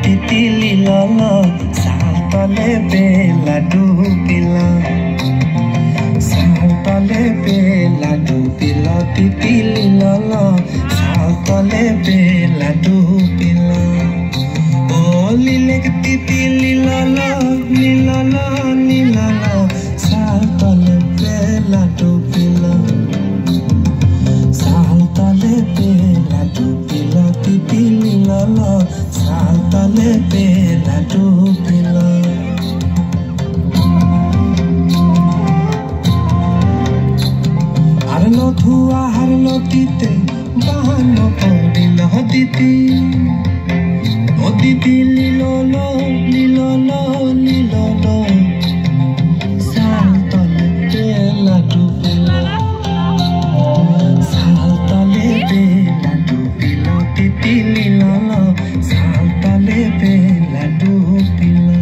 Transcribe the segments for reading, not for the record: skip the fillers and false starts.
तितली लाला सातले बेला डूबिला सातले बेला डूबिला तितली लाला सातले बेला डूबिला ओ लीले तितली लाला नीलाला नीलाला सातले बेला डूबिला सातले बेला डूबिला तितली लाला सातले बेला डूबिला हारलो धुआ हारलो तीते बहानो पड़िलो दीदी ओ दीदी लीलो लो लीलो लो लीलो लो सातले बेला डूबिला सातले बेला डूबिला दीदी लीलो लो सातले बेला डूबिला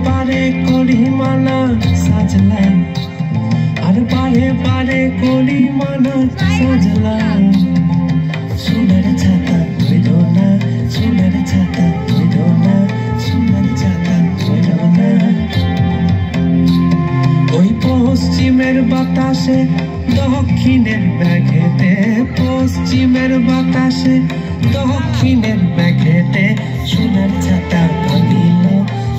पारे कोली माना साजला अरे पारे कोली माना साजला सुंदर छाता विडोना सुंदर छाता विडोना सुंदर छाता विडोना ওই পশ্চিমের বাতাসে দক্ষিণের মেঘেতে পশ্চিমের বাতাসে দক্ষিণের মেঘেতে সোনার ছাতা ভাঙিল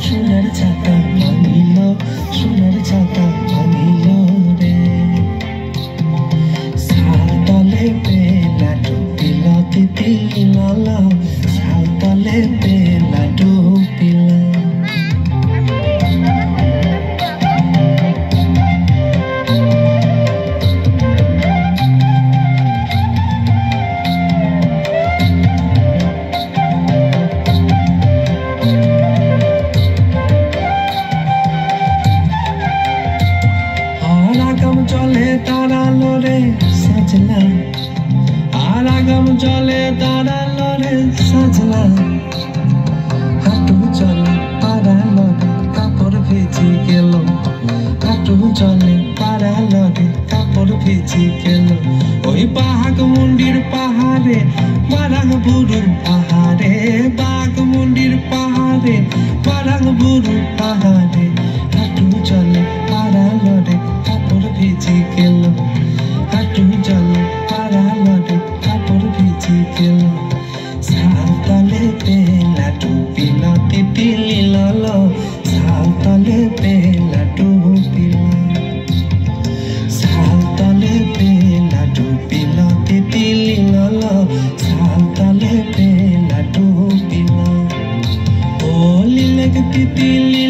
সোনার ছাতা ভাঙিল সোনার ছাতা ভাঙিল রে সাতলে বেলা ডুবিলা তিতলি লালা সাতলে বেলা ডুবিলা চলে দাঁড়ালো রে সাজলা আর আগাম চলে দাঁড়ালো রে সাজলা হাঁটু চলে পাড়ালো রে কাপড় ভিজি গেল হাঁটু চলে পাড়ালো রে কাপড় ভিজি গেল ওই বাঘ মুন্ডির পাহাড়ে বারাং বুরুর পাহাড়ে বাঘ মুন্ডির পাহাড়ে বারাং বুরুর পাহাড়ে হাঁটু চলে পাড়ালো রে কাপড় ভিজি গেল হাঁটু চলে পাড়ালো রে কাপড় ভিজি গেল সাতলে বেলা ডুবিলা তিতলি লালা সাতলে বেলা ডুবিলা সাতলে বেলা ডুবিলা তিতলি লালা সাতলে বেলা ডুবিলা ও লীলে তিতলি